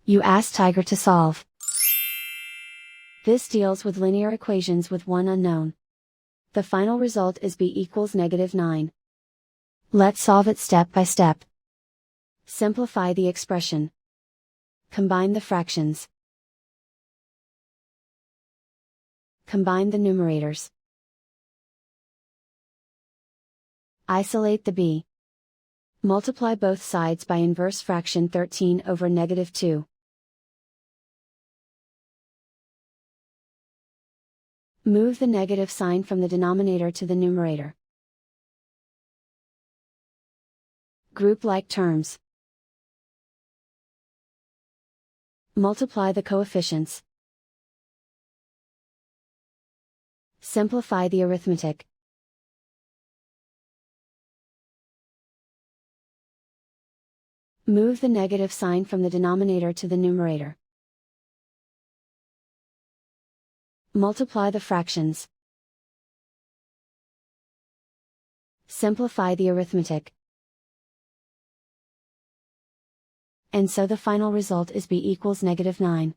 You ask Tiger to solve. This deals with linear equations with one unknown. The final result is b equals -9. Let's solve it step by step. Simplify the expression. Combine the fractions. Combine the numerators. Isolate the b. Multiply both sides by inverse fraction 13 over -2. Move the negative sign from the denominator to the numerator. Group like terms. Multiply the coefficients. Simplify the arithmetic. Move the negative sign from the denominator to the numerator. Multiply the fractions. Simplify the arithmetic. And so the final result is b equals -9.